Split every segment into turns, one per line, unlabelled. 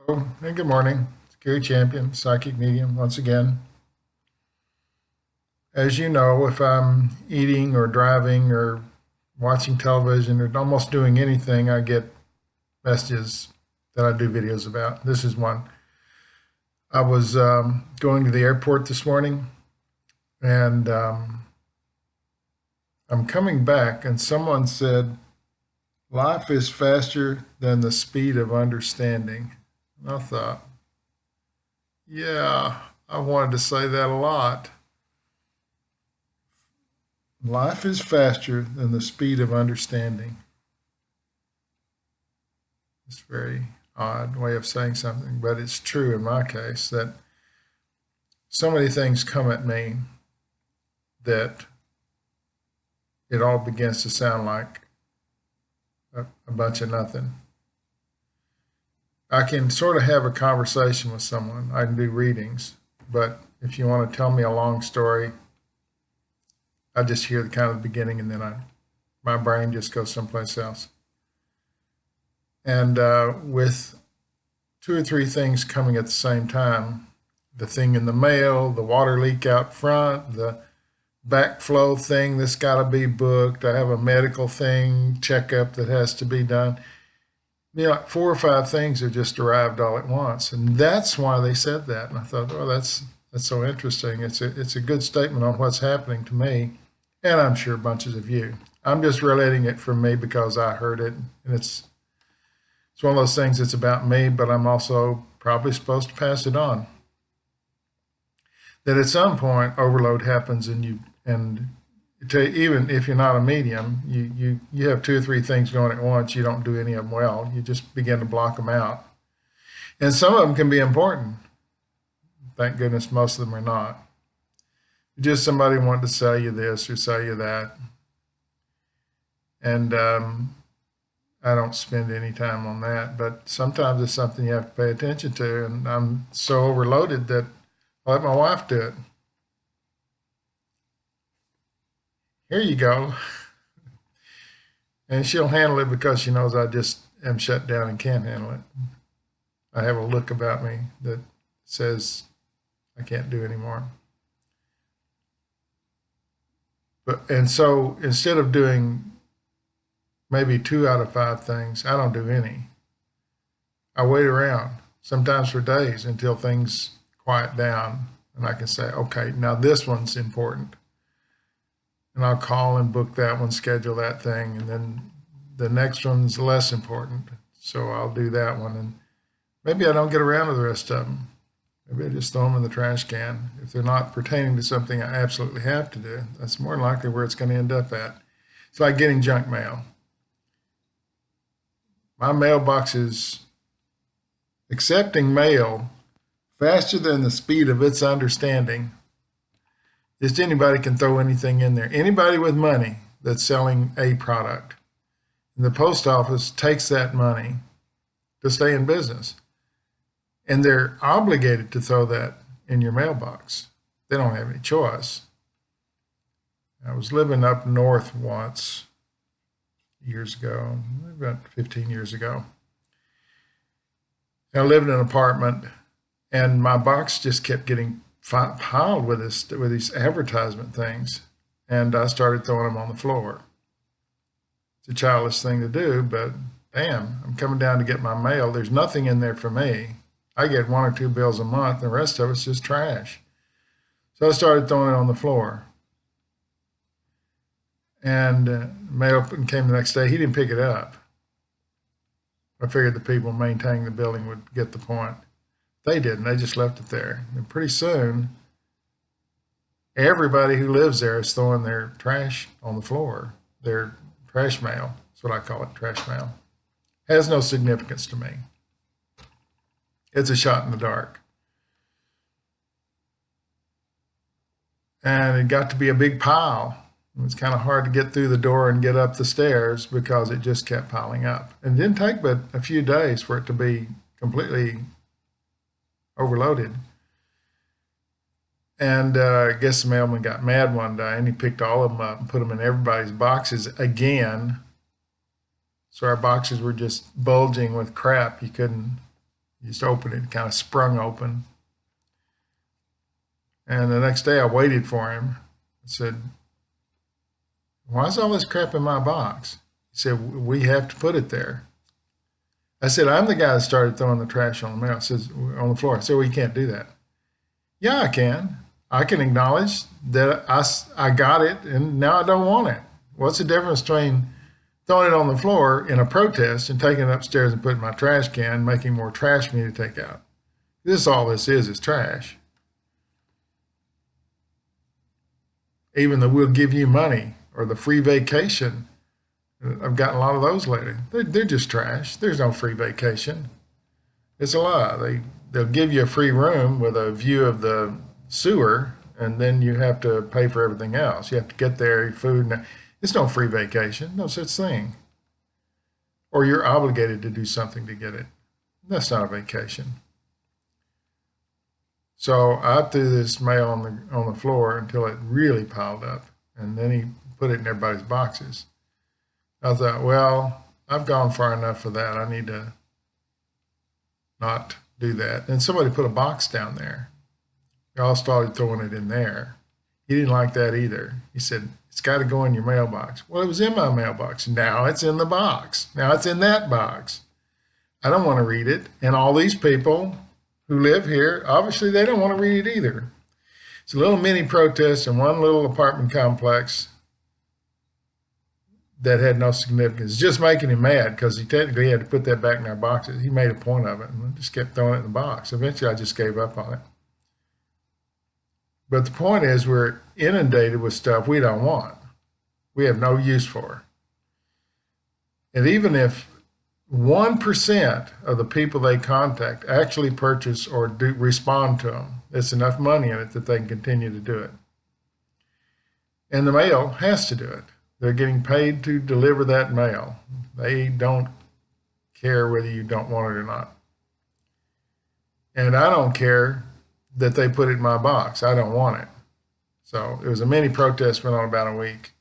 Hey, good morning. It's Gary Champion, psychic medium, once again. As you know, if I'm eating or driving or watching television or almost doing anything, I get messages that I do videos about. This is one. I was going to the airport this morning and I'm coming back, and someone said, "Life is faster than the speed of understanding." And I thought, yeah, I wanted to say that a lot. Life is faster than the speed of understanding. It's a very odd way of saying something, but it's true in my case that so many things come at me that it all begins to sound like a bunch of nothing. I can sort of have a conversation with someone. I can do readings, but if you want to tell me a long story, I just hear the kind of the beginning, and then my brain just goes someplace else. And with two or three things coming at the same time, the thing in the mail, the water leak out front, the backflow thing that's got to be booked. I have a medical thing, checkup that has to be done. Like four or five things have just arrived all at once. And that's why they said that. And I thought, oh, that's so interesting. It's a good statement on what's happening to me. And I'm sure bunches of you. I'm just relating it from me because I heard it. And it's one of those things that's about me, but I'm also probably supposed to pass it on. That at some point overload happens, and even if you're not a medium, you have two or three things going at once. You don't do any of them well. You just begin to block them out. And some of them can be important. Thank goodness most of them are not. Just somebody wanted to sell you this or sell you that. And I don't spend any time on that, but sometimes it's something you have to pay attention to. And I'm so overloaded that I let my wife do it. Here you go. And she'll handle it because she knows I just am shut down and can't handle it. I have a look about me that says I can't do anymore. And so instead of doing maybe two out of five things, I don't do any. I wait around, sometimes for days, until things quiet down and I can say, okay, now this one's important. And I'll call and book that one, schedule that thing, and then the next one's less important. So I'll do that one. And maybe I don't get around to the rest of them. Maybe I just throw them in the trash can. If they're not pertaining to something I absolutely have to do, that's more likely where it's going to end up at. It's like getting junk mail. My mailbox is accepting mail faster than the speed of its understanding. Just anybody can throw anything in there. Anybody with money that's selling a product. And the post office takes that money to stay in business. And they're obligated to throw that in your mailbox. They don't have any choice. I was living up north once, years ago, about 15 years ago. I lived in an apartment, and my box just kept getting piled with these advertisement things, and I started throwing them on the floor. It's a childish thing to do, but damn, I'm coming down to get my mail. There's nothing in there for me. I get one or two bills a month. The rest of it's just trash. So I started throwing it on the floor. And mail came the next day. He didn't pick it up. I figured the people maintaining the building would get the point. They didn't. They just left it there. And pretty soon, everybody who lives there is throwing their trash on the floor. Their trash mail. That's what I call it, trash mail. Has no significance to me. It's a shot in the dark. And it got to be a big pile. It was kind of hard to get through the door and get up the stairs because it just kept piling up. And it didn't take but a few days for it to be completely overloaded. And I guess the mailman got mad one day and he picked all of them up and put them in everybody's boxes again. So our boxes were just bulging with crap. You couldn't You just open it, kind of sprung open. And the next day I waited for him. I said, why is all this crap in my box? He said, we have to put it there. I said, I'm the guy that started throwing the trash on the mail. Says on the floor. I said, well, you can't do that. Yeah, I can. I can acknowledge that I got it and now I don't want it. What's the difference between throwing it on the floor in a protest and taking it upstairs and putting it in my trash can, making more trash for me to take out? This all this is trash. Even though we'll give you money or the free vacation. I've gotten a lot of those lately. They're just trash. There's no free vacation. It's a lie. They'll give you a free room with a view of the sewer, and then you have to pay for everything else. You have to get there, your food. It's no free vacation. No such thing. Or you're obligated to do something to get it. That's not a vacation. So I threw this mail on the floor until it really piled up, and then he put it in everybody's boxes. I thought, well, I've gone far enough for that. I need to not do that. And somebody put a box down there. They all started throwing it in there. He didn't like that either. He said, it's got to go in your mailbox. Well, it was in my mailbox. Now it's in the box. Now it's in that box. I don't want to read it. And all these people who live here, obviously they don't want to read it either. It's a little mini protest in one little apartment complex that had no significance. It's just making him mad because he technically had to put that back in our boxes. He made a point of it and just kept throwing it in the box. Eventually, I just gave up on it. But the point is, we're inundated with stuff we don't want. We have no use for. And even if 1% of the people they contact actually purchase or respond to them, there's enough money in it that they can continue to do it. And the mail has to do it. They're getting paid to deliver that mail. They don't care whether you don't want it or not. And I don't care that they put it in my box. I don't want it. So it was a mini protest, went on about a week.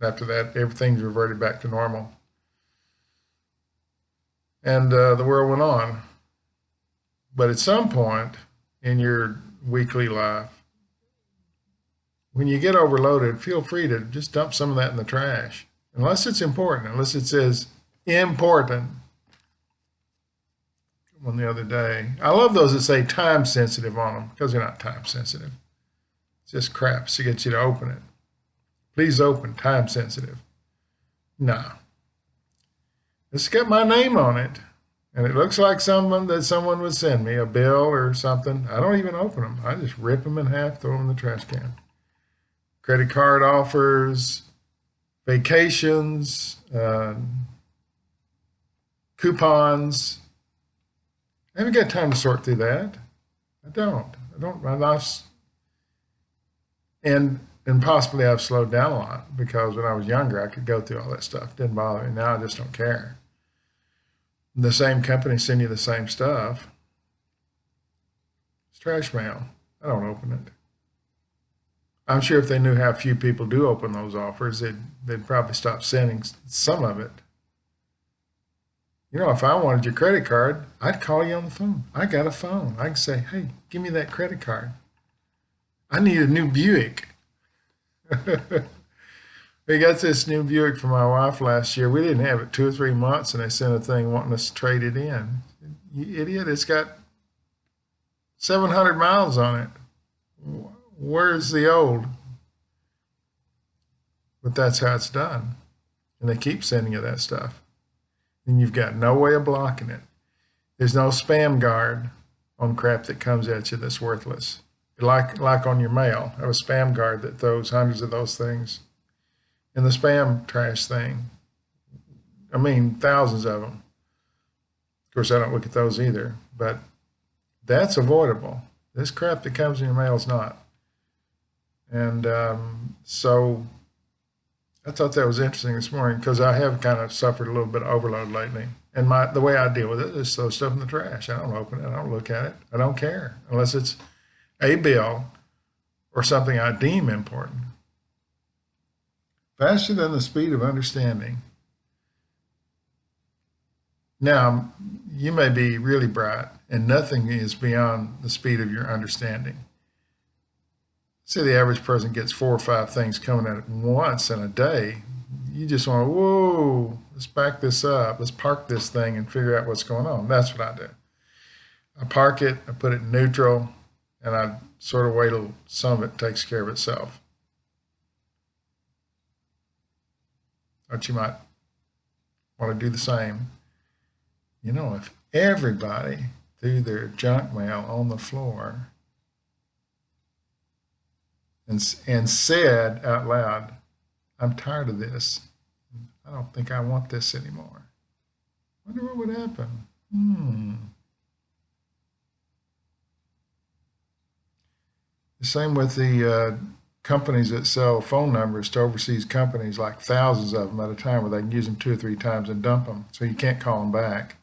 After that, everything's reverted back to normal. And the world went on. But at some point in your weekly life, when you get overloaded, feel free to just dump some of that in the trash. Unless it's important, unless it says important. One the other day. I love those that say time sensitive on them because they're not time sensitive. It's just crap to get you to open it. Please open, time sensitive. No. It's got my name on it. And it looks like someone would send me a bill or something. I don't even open them. I just rip them in half, throw them in the trash can. Credit card offers, vacations, coupons. I haven't got time to sort through that. I don't. My life's, and possibly I've slowed down a lot because when I was younger, I could go through all that stuff. Didn't bother me. Now I just don't care. The same company send you the same stuff. It's trash mail. I don't open it. I'm sure if they knew how few people do open those offers, they'd probably stop sending some of it. You know, if I wanted your credit card, I'd call you on the phone. I got a phone. I can say, hey, give me that credit card. I need a new Buick. We got this new Buick for my wife last year. We didn't have it 2 or 3 months, and they sent a thing wanting us to trade it in. You idiot, it's got 700 miles on it. Where's the old? But that's how it's done. And they keep sending you that stuff. And you've got no way of blocking it. There's no spam guard on crap that comes at you that's worthless. Like on your mail, I have a spam guard that throws hundreds of those things. And the spam trash thing, I mean, thousands of them. Of course, I don't look at those either, but that's avoidable. This crap that comes in your mail is not. And so I thought that was interesting this morning because I have kind of suffered a little bit of overload lately. And the way I deal with it is throw stuff in the trash. I don't open it. I don't look at it. I don't care unless it's a bill or something I deem important. Faster than the speed of understanding. Now, you may be really bright and nothing is beyond the speed of your understanding. Say the average person gets 4 or 5 things coming at once in a day. You just want to, whoa, let's back this up. Let's park this thing and figure out what's going on. That's what I do. I park it, I put it in neutral, and I sort of wait till some of it takes care of itself. But you might want to do the same. You know, if everybody threw their junk mail on the floor and said out loud, I'm tired of this. I don't think I want this anymore. Wonder what would happen. The same with the companies that sell phone numbers to overseas companies, like thousands of them at a time, where they can use them 2 or 3 times and dump them, so you can't call them back.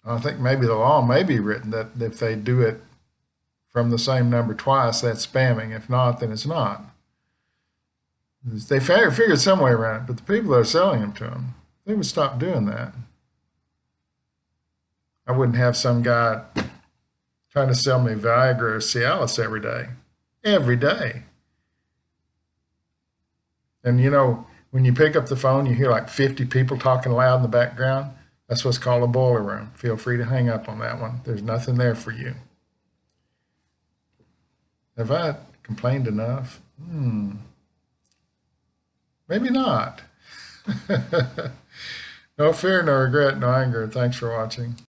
I think maybe the law may be written that if they do it from the same number twice, that's spamming. If not, then it's not. They figured some way around it, but the people that are selling them to them, they would stop doing that. I wouldn't have some guy trying to sell me Viagra or Cialis every day. Every day. And you know, when you pick up the phone, you hear like 50 people talking loud in the background. That's what's called a boiler room. Feel free to hang up on that one. There's nothing there for you. Have I complained enough? Maybe not. No fear, no regret, no anger. Thanks for watching.